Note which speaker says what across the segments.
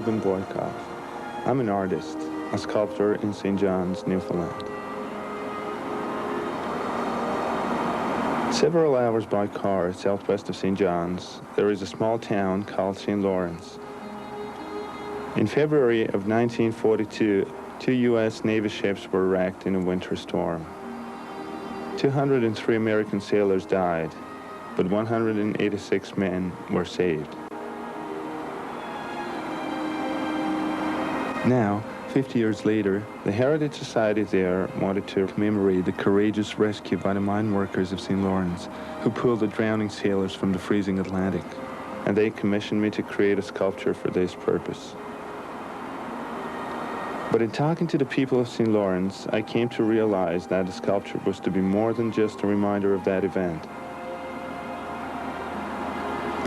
Speaker 1: I'm an artist, a sculptor in St. John's, Newfoundland. Several hours by car southwest of St. John's, there is a small town called St. Lawrence. In February of 1942, 2 U.S. Navy ships were wrecked in a winter storm. 203 American sailors died, but 186 men were saved. Now, 50 years later, the Heritage Society there wanted to commemorate the courageous rescue by the mine workers of St. Lawrence, who pulled the drowning sailors from the freezing Atlantic, and they commissioned me to create a sculpture for this purpose. But in talking to the people of St. Lawrence, I came to realize that the sculpture was to be more than just a reminder of that event.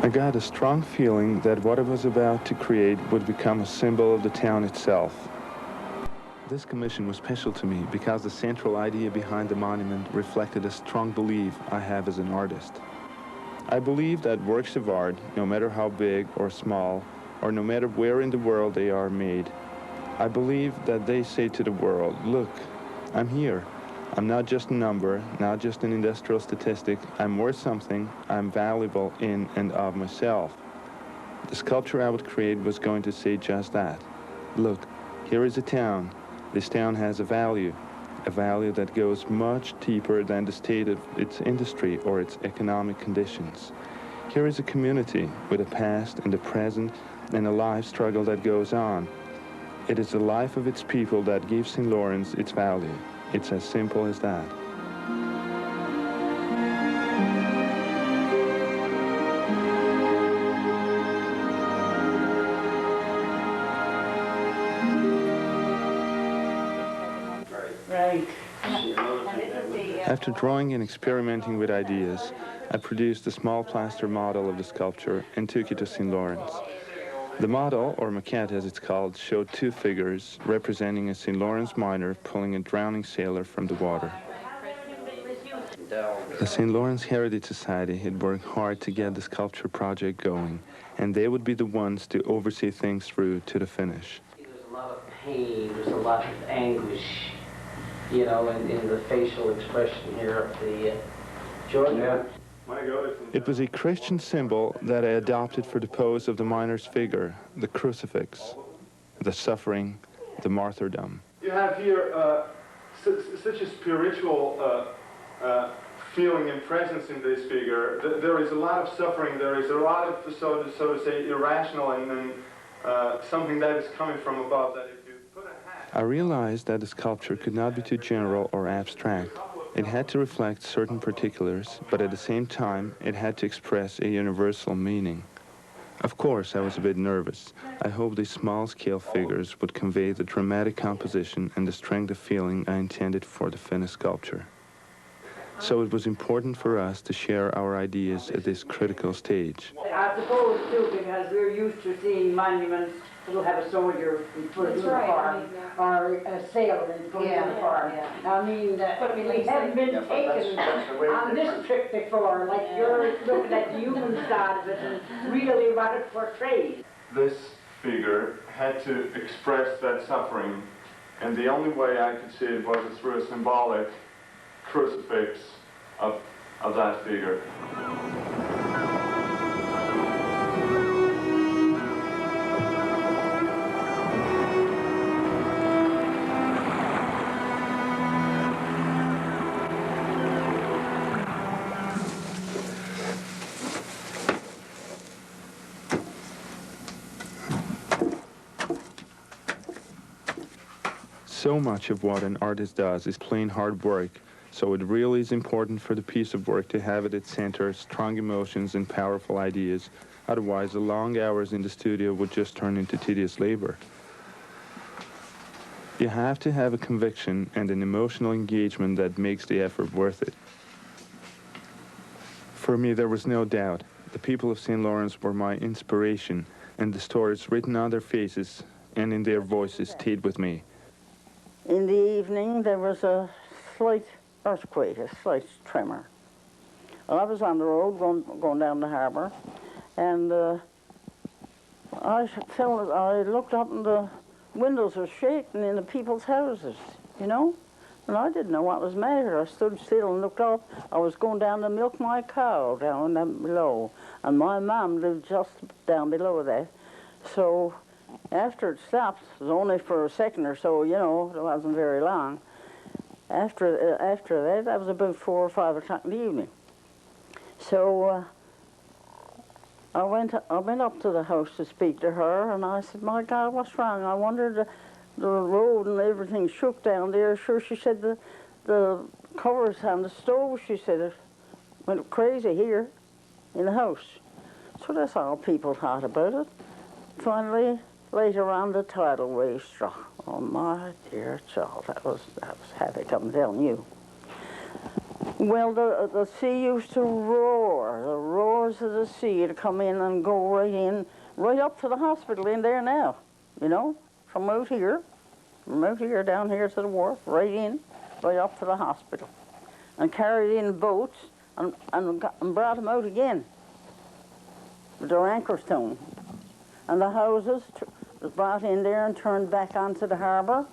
Speaker 1: I got a strong feeling that what I was about to create would become a symbol of the town itself. This commission was special to me because the central idea behind the monument reflected a strong belief I have as an artist. I believe that works of art, no matter how big or small, or no matter where in the world they are made, I believe that they say to the world, look, I'm here. I'm not just a number, not just an industrial statistic. I'm worth something. I'm valuable in and of myself. The sculpture I would create was going to say just that. Look, here is a town. This town has a value that goes much deeper than the state of its industry or its economic conditions. Here is a community with a past and a present and a life struggle that goes on. It is the life of its people that gives St. Lawrence its value. It's as simple as that.
Speaker 2: Right.
Speaker 1: After drawing and experimenting with ideas, I produced a small plaster model of the sculpture and took it to St. Lawrence. The model, or maquette as it's called, showed 2 figures representing a St. Lawrence miner pulling a drowning sailor from the water. The St. Lawrence Heritage Society had worked hard to get the sculpture project going, and they would be the ones to oversee things through to the finish.
Speaker 2: There's a lot of pain, there's a lot of anguish, you know, in the facial expression here of the Jordan. Yeah.
Speaker 1: It was a Christian symbol that I adopted for the pose of the miner's figure, the crucifix, the suffering, the martyrdom.
Speaker 3: You have here such a spiritual feeling and presence in this figure. There is a lot of suffering, there is a lot of, so to say, irrational and something that is coming from above. That if you put a hat...
Speaker 1: I realized that the sculpture could not be too general or abstract. It had to reflect certain particulars, but at the same time, it had to express a universal meaning. Of course, I was a bit nervous. I hoped these small-scale figures would convey the dramatic composition and the strength of feeling I intended for the finished sculpture. So it was important for us to share our ideas at this critical stage.
Speaker 4: I suppose, too, because we're used to seeing monuments who have a soldier in full uniform, or a sailor in full uniform. I mean, we haven't been taken on this trip before, like you're looking at the human side of it and really what it portrays.
Speaker 3: This figure had to express that suffering, and the only way I could see it was through a symbolic crucifix of that figure.
Speaker 1: So much of what an artist does is plain hard work, so it really is important for the piece of work to have at its center strong emotions and powerful ideas. Otherwise, the long hours in the studio would just turn into tedious labor. You have to have a conviction and an emotional engagement that makes the effort worth it. For me, there was no doubt. The people of St. Lawrence were my inspiration, and the stories written on their faces and in their voices stayed with me.
Speaker 5: In the evening, there was a slight earthquake, a slight tremor. Well, I was on the road going down the harbour, and I looked up and the windows were shaking in the people's houses, you know? And I didn't know what was the matter. I stood still and looked up. I was going down to milk my cow down below. And my mum lived just down below that. So after it stopped, it was only for a second or so, you know, it wasn't very long. After that was about 4 or 5 o'clock in the evening. So I went up to the house to speak to her, and I said, my God, what's wrong? I wondered, the road and everything shook down there. Sure, she said the covers on the stove, she said, it went crazy here in the house. So that's all people thought about it. Finally, later on, the tidal wave struck. Oh, my dear child, that was havoc, I'm telling you. Well, the sea used to roar. The roars of the sea would come in and go right up to the hospital in there now, you know, from out here down here to the wharf, right up to the hospital, and carried in boats and brought them out again with their anchors to them. And the houses was brought in there and turned back onto the harbour.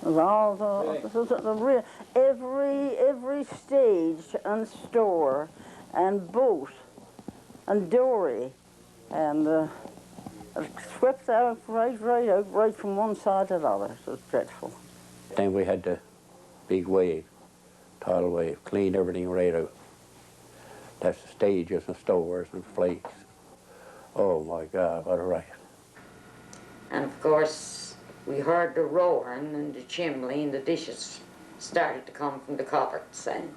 Speaker 5: It was all the real, every stage and store and boat and dory and it swept out right from one side to the other. It was dreadful.
Speaker 6: Then we had the big wave, tidal wave, cleaned everything right out. That's the stages and stores and flakes. Oh my God, what a riot.
Speaker 7: And of course, we heard the roaring and the chimney and the dishes started to come from the cupboards, and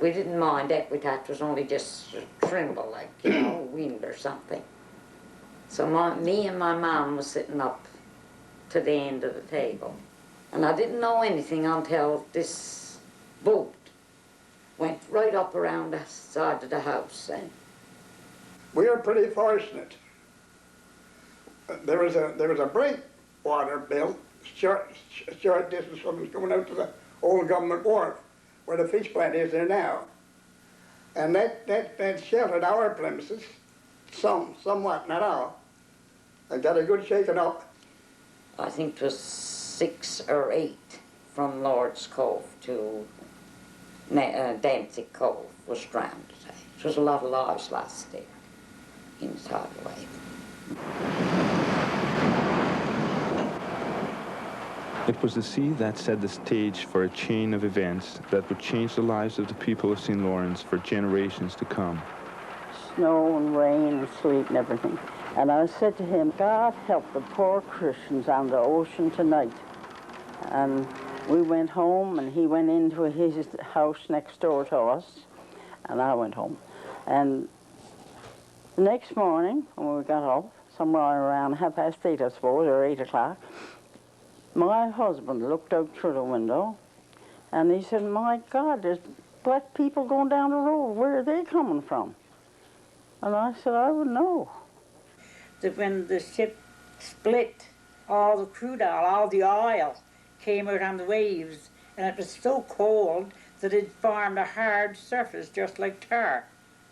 Speaker 7: we didn't mind that. We thought it was only just a tremble, like, you know, wind or something. So me and my mom was sitting up to the end of the table, and I didn't know anything until this boat went right up around the side of the house. And
Speaker 8: we were pretty fortunate. There was a breakwater built short distance from us going out to the old government wharf where the fish plant is there now. And that sheltered our premises, somewhat, not all. I got a good shaking up.
Speaker 7: I think it was 6 or 8 from Lord's Cove to Danzig Cove was drowned. It was a lot of lives lost there in the tidal wave.
Speaker 1: It was the sea that set the stage for a chain of events that would change the lives of the people of St. Lawrence for generations to come.
Speaker 5: Snow and rain and sleet and everything. And I said to him, God help the poor Christians on the ocean tonight. And we went home, and he went into his house next door to us, and I went home. And the next morning, when we got up, somewhere around 8:30, I suppose, or 8 o'clock, my husband looked out through the window, and he said, my God, there's black people going down the road. Where are they coming from? And I said, I would know.
Speaker 9: That when the ship split, all the crude oil, all the oil came out on the waves, and it was so cold that it formed a hard surface just like tar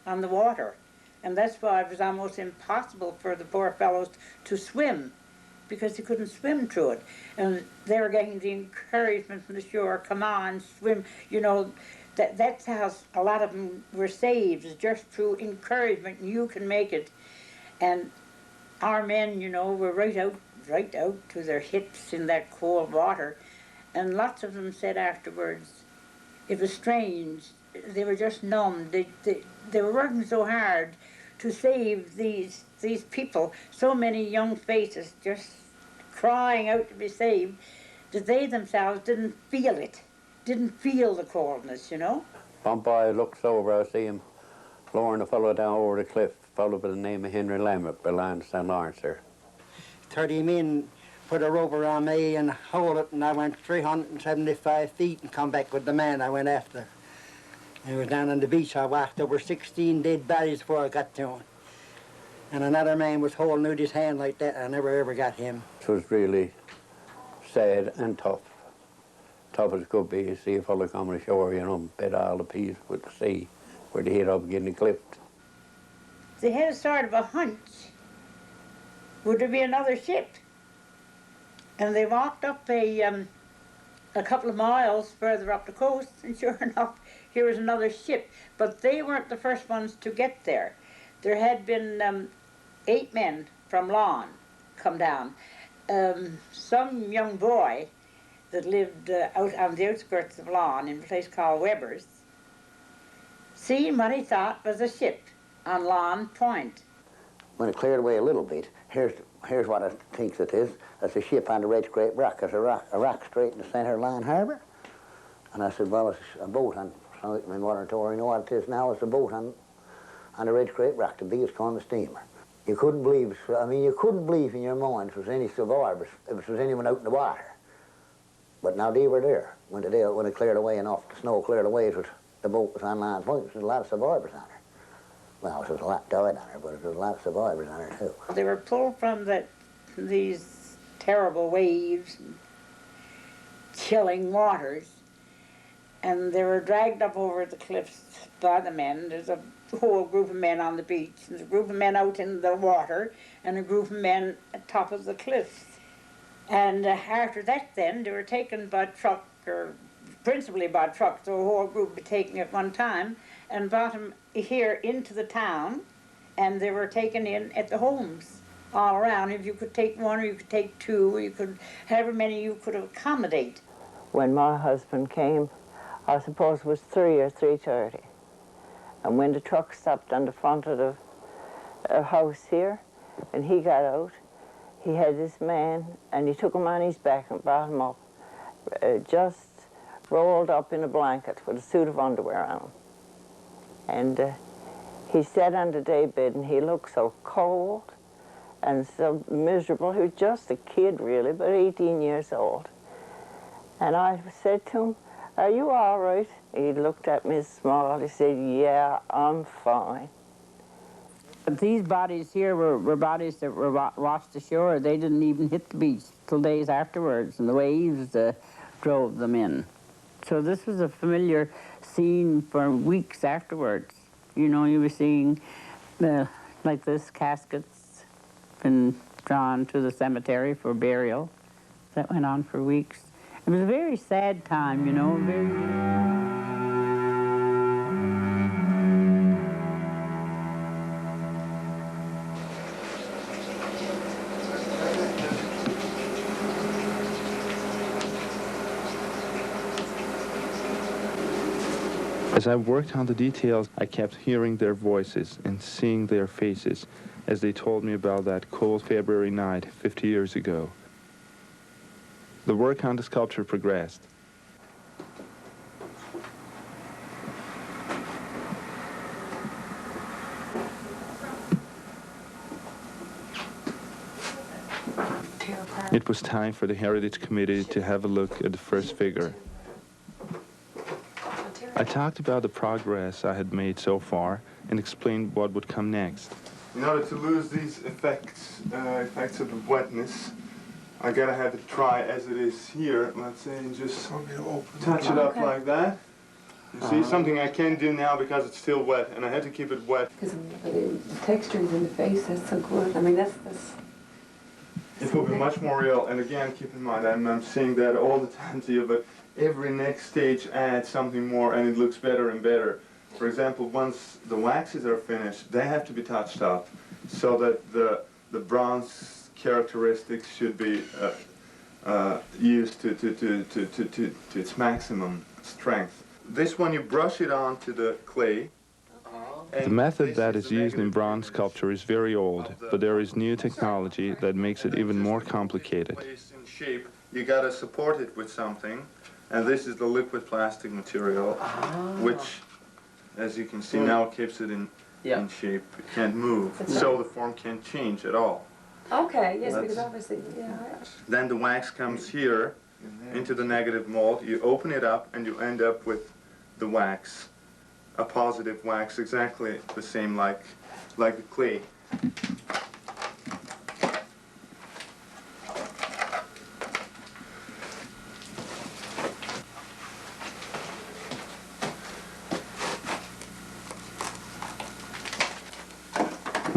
Speaker 9: on the water. And that's why it was almost impossible for the poor fellows to swim, because they couldn't swim through it. And they were getting the encouragement from the shore, come on, swim, you know. That's how a lot of them were saved, is just through encouragement, and you can make it. And our men, you know, were right out to their hips in that cold water. And lots of them said afterwards, it was strange. They were just numb. They were working so hard to save these people, so many young faces just crying out to be saved, that they themselves didn't feel it, didn't feel the coldness, you know.
Speaker 6: One boy looks over, I see him lowering a fellow down over the cliff, a fellow by the name of Henry Lambert, belonged to St. Lawrence there.
Speaker 10: 30 men put a rope around me and hold it, and I went 375 feet and come back with the man I went after. And it was down on the beach. I walked over 16 dead bodies before I got to him. And another man was holding out his hand like that. I never ever got him.
Speaker 6: It was really sad and tough. Tough as could be to see a fellow coming ashore, you know, bed all the peace with the sea, where they hit up getting clipped.
Speaker 9: they had a sort of a hunch, would there be another ship? And they walked up a couple of miles further up the coast, and sure enough, here was another ship. But they weren't the first ones to get there. There had been 8 men from Lawn come down. Some young boy that lived out on the outskirts of Lawn in a place called Weber's, seen what he thought was a ship on Lawn Point.
Speaker 6: When it cleared away a little bit, here's what I think it is. It's a ship on the Red Scrape Rock. There's a rock straight in the centre of Lawn Harbour. And I said, well, it's a boat on, so in water tour, you know what it is now, it's a boat on the Red Scrape Rock, the biggest kind of steamer. You couldn't believe, I mean, you couldn't believe in your mind if there was any survivors, if there was anyone out in the water. But now they were there. When it cleared away enough, the snow cleared away, the boat was on Lawn Point. There was a lot of survivors on her. Well, there was a lot died on her, but there was a lot of survivors on her too.
Speaker 9: They were pulled from these terrible waves, chilling waters, and they were dragged up over the cliffs by the men. There's a whole group of men on the beach, and there's a group of men out in the water, and a group of men at the top of the cliffs. And after that then, they were taken by truck, or principally by truck, so a whole group were taken at one time, and brought them here into the town, and they were taken in at the homes all around. If you could take one, or you could take two, or you could, however many you could accommodate.
Speaker 5: When my husband came, I suppose it was 3 or 3:30. And when the truck stopped on the front of the house here, and he got out, he had this man, and he took him on his back and brought him up, just rolled up in a blanket with a suit of underwear on him. And he sat on the daybed, and he looked so cold and so miserable. He was just a kid, really, but 18 years old. And I said to him, "Are you all right?" He looked at me small. He said, "Yeah, I'm fine."
Speaker 9: But these bodies here were bodies that were washed ashore. They didn't even hit the beach till days afterwards, and the waves drove them in. So this was a familiar scene for weeks afterwards. You know, you were seeing, like this, caskets been drawn to the cemetery for burial. That went on for weeks. It was a very sad time, you know,
Speaker 1: As I worked on the details, I kept hearing their voices and seeing their faces as they told me about that cold February night 50 years ago. The work on the sculpture progressed. It was time for the Heritage Committee to have a look at the first figure. I talked about the progress I had made so far and explained what would come next.
Speaker 3: In order to lose these effects of the wetness, I gotta have it dry as it is here, let's say, and just touch it up like that. You see, something I can't do now because it's still wet, and I had to keep it wet.
Speaker 11: Because the textures in the face, that's so good. I mean, that's
Speaker 3: It will be much more real, and again, keep in mind, I'm saying that all the time to you, but every next stage adds something more, and it looks better and better. For example, once the waxes are finished, they have to be touched up so that the bronze characteristics should be used to its maximum strength. This one, you brush it onto the clay.
Speaker 1: The method that is used in bronze sculpture is very old, but there is new technology that makes it even more complicated.
Speaker 3: In shape, you gotta support it with something, and this is the liquid plastic material, which, as you can see now, keeps it in shape. It can't move, so the form can't change at all.
Speaker 11: okay. Yes, because obviously, yeah.
Speaker 3: Then the wax comes here into the negative mold. You open it up, and you end up with the wax. A positive wax, exactly the same like the clay.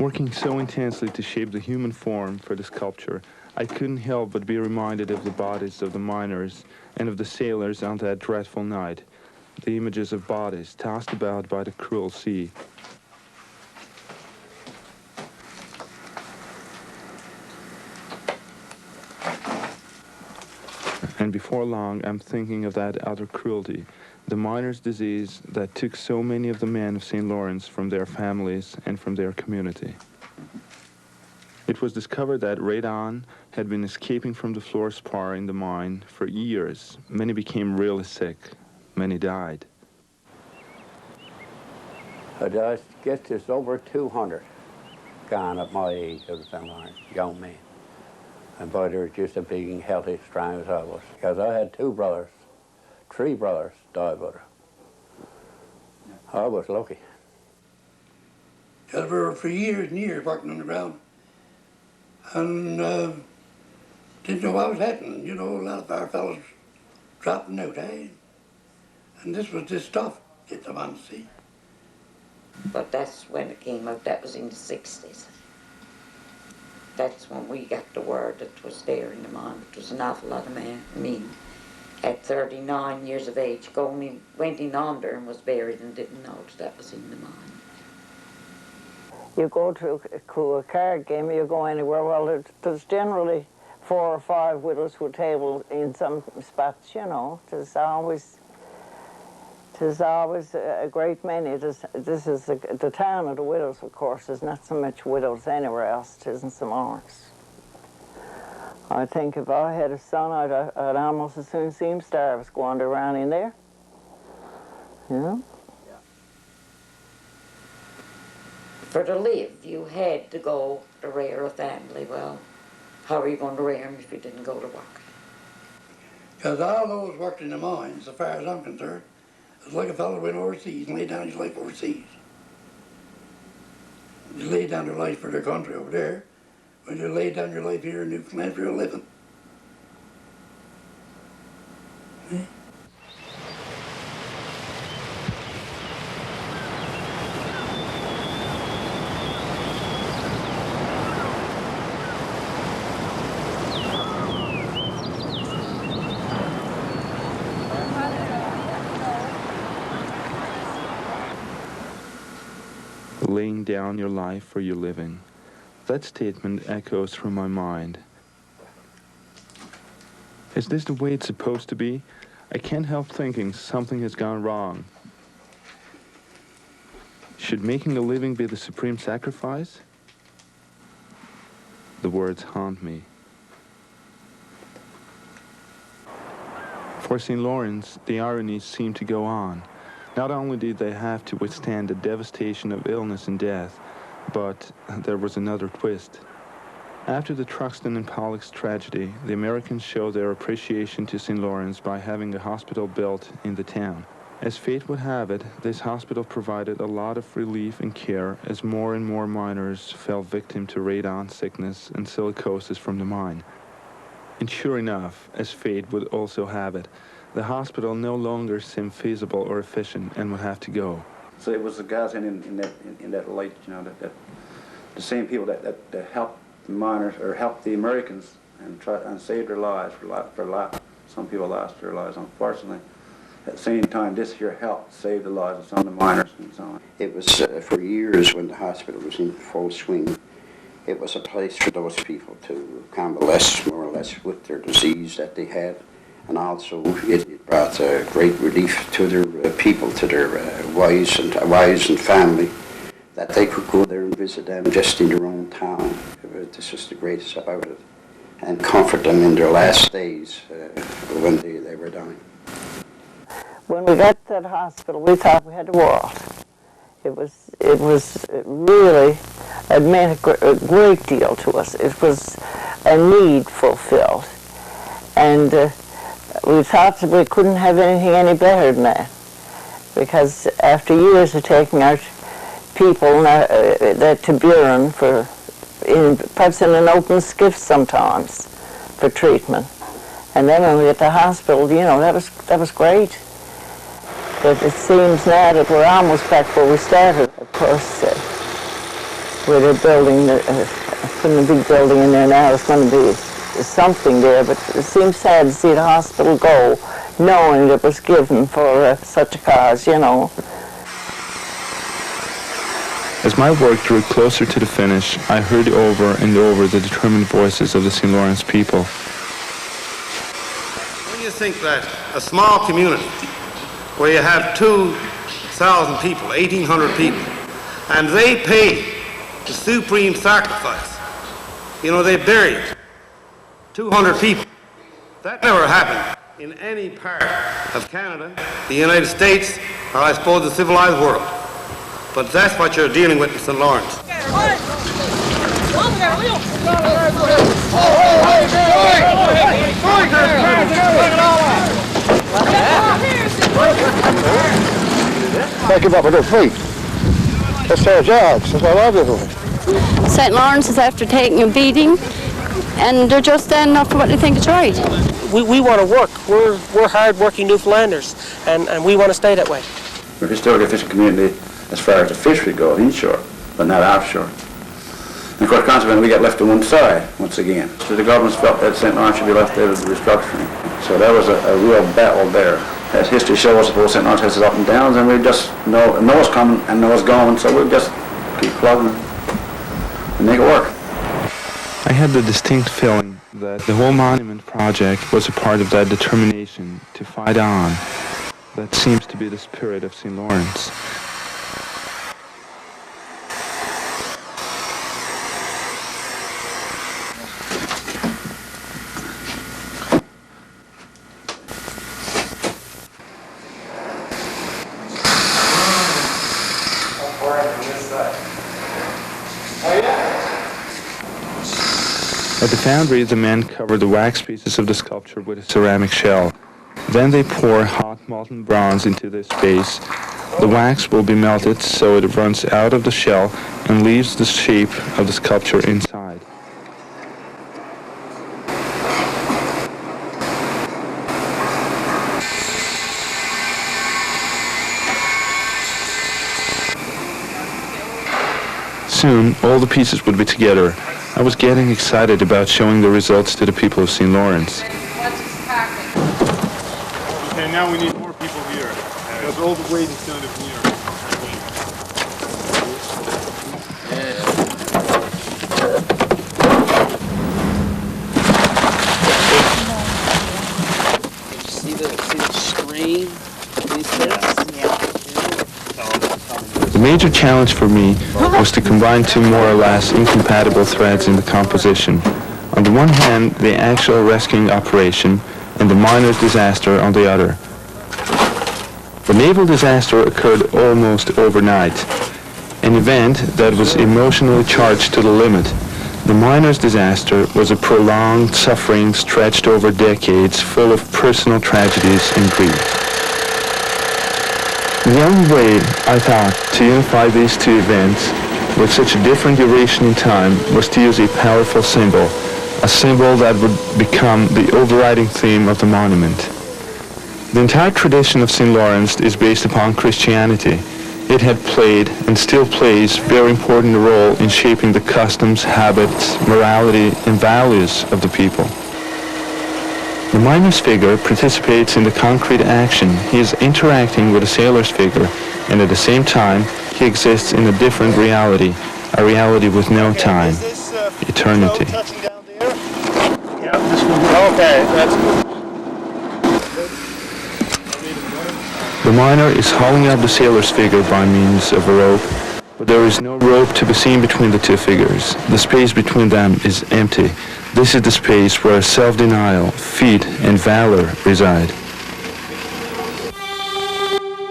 Speaker 1: Working so intensely to shape the human form for the sculpture, I couldn't help but be reminded of the bodies of the miners and of the sailors on that dreadful night, the images of bodies tossed about by the cruel sea. And before long, I'm thinking of that utter cruelty, the miners' disease that took so many of the men of St. Lawrence from their families and from their community. It was discovered that radon had been escaping from the fluorspar in the mine for years. Many became really sick. Many died.
Speaker 12: I guess there's over 200 gone at my age of the St. Lawrence, young men. And boy, they were just as big and healthy, strong as I was. Because I had 3 brothers died with her. I was lucky.
Speaker 8: Because we were for years and years working on the ground. And didn't know what was happening. You know, a lot of our fellows dropping out, eh? And this was this stuff that I wanted to see.
Speaker 7: But that's when it came out, that was in the 60s. That's when we got the word that it was there in the mine. It was an awful lot of men. Me, at 39 years of age, went in under and was buried and didn't know that was in the mine.
Speaker 5: You go to a card game, you go anywhere, well, there's generally 4 or 5 widows with tables in some spots, you know. There's always a great many. This is the town of the widows, of course. There's not so much widows anywhere else. It isn't St. Lawrence. I think if I had a son, I'd almost as soon see him starve as go wander around in there. You know?
Speaker 7: For to live, you had to go to rear a family. Well, how are you going to rear them if you didn't go to work?
Speaker 8: Because all those worked in the mines, as far as I'm concerned, it's like a fellow went overseas and laid down his life overseas. You laid down your life for their country over there, when you laid down your life here in Newfoundland for a living. Eh?
Speaker 1: Laying down your life for your living. That statement echoes through my mind. Is this the way it's supposed to be? I can't help thinking something has gone wrong. Should making a living be the supreme sacrifice? The words haunt me. For St. Lawrence, the ironies seem to go on. Not only did they have to withstand the devastation of illness and death, but there was another twist. After the Truxton and Pollock's tragedy, the Americans showed their appreciation to St. Lawrence by having a hospital built in the town. As fate would have it, this hospital provided a lot of relief and care as more and more miners fell victim to radon sickness and silicosis from the mine. And sure enough, as fate would also have it, the hospital no longer seemed feasible or efficient and would have to go.
Speaker 13: So it was the guys in that light, you know, that the same people that helped the miners or helped the Americans and saved their lives for a lot. Some people lost their lives, unfortunately. At the same time, this here helped save the lives of some of the miners and so on.
Speaker 14: It was for years when the hospital was in full swing. It was a place for those people to convalesce more or less with their disease that they had. And also it brought great relief to their people, to their wives and family, that they could go there and visit them just in their own town. This was the greatest about it. And comfort them in their last days when they were dying.
Speaker 5: When we got to that hospital, we thought we had the world. It really, it meant a great deal to us. It was a need fulfilled. And we thought that we couldn't have anything any better than that. Because after years of taking our people to Buren perhaps in an open skiff sometimes for treatment. And then when we get to the hospital, you know, that was great. But it seems now that we're almost back where we started. Of course, where they're building, putting a big building in there now. It's going to be something there, but it seems sad to see the hospital go, knowing it was given for such a cause, you know.
Speaker 1: As my work drew closer to the finish, I heard over and over the determined voices of the St. Lawrence people.
Speaker 15: When you think that a small community where you have 2,000 people, 1,800 people, and they pay the supreme sacrifice, you know, they buried 200 people. That never happened in any part of Canada, the United States, or I suppose the civilized world. But that's what you're dealing with in St. Lawrence.
Speaker 8: Take him up with their feet. That's their jobs. That's what I do.
Speaker 16: St. Lawrence is after taking a beating, and they're just standing up for what they think is right.
Speaker 17: We want to work. We're hard-working Newfoundlanders, and we want to stay that way.
Speaker 13: We're a historically fishing community as far as the fishery goes, inshore, but not offshore. And of course, consequently, we get left to one side once again. So the government felt that St. Lawrence should be left out of the restructuring. So that was a real battle there. As history shows, I suppose St. Lawrence has its ups and downs, and we just know it's coming and know it's going, so we'll just keep plugging and make it work.
Speaker 1: I had the distinct feeling that the whole monument project was a part of that determination to fight on. That seems to be the spirit of St. Lawrence. At the foundry, the men cover the wax pieces of the sculpture with a ceramic shell. Then they pour hot molten bronze into this base. The wax will be melted so it runs out of the shell and leaves the shape of the sculpture inside. Soon, all the pieces would be together. I was getting excited about showing the results to the people of St. Lawrence.
Speaker 3: Okay, now we need more people here. Because all the weight is kind of here.
Speaker 17: See the screen?
Speaker 1: The major challenge for me was to combine two more or less incompatible threads in the composition. On the one hand, the actual rescuing operation, and the miner's disaster on the other. The naval disaster occurred almost overnight, an event that was emotionally charged to the limit. The miner's disaster was a prolonged suffering stretched over decades, full of personal tragedies and grief. The only way, I thought, to unify these two events with such a different duration in time was to use a powerful symbol, a symbol that would become the overriding theme of the monument. The entire tradition of St. Lawrence is based upon Christianity. It had played and still plays a very important role in shaping the customs, habits, morality, and values of the people. The miner's figure participates in the concrete action. He is interacting with a sailor's figure, and at the same time, he exists in a different reality, a reality with no time, eternity.
Speaker 17: Okay, that's good.
Speaker 1: The miner is hauling up the sailor's figure by means of a rope, but there is no rope to be seen between the two figures. The space between them is empty. This is the space where self-denial, feet, and valor reside.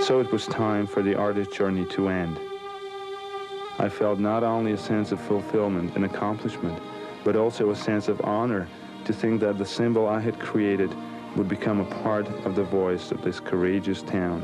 Speaker 1: So it was time for the artist's journey to end. I felt not only a sense of fulfillment and accomplishment, but also a sense of honor to think that the symbol I had created would become a part of the voice of this courageous town.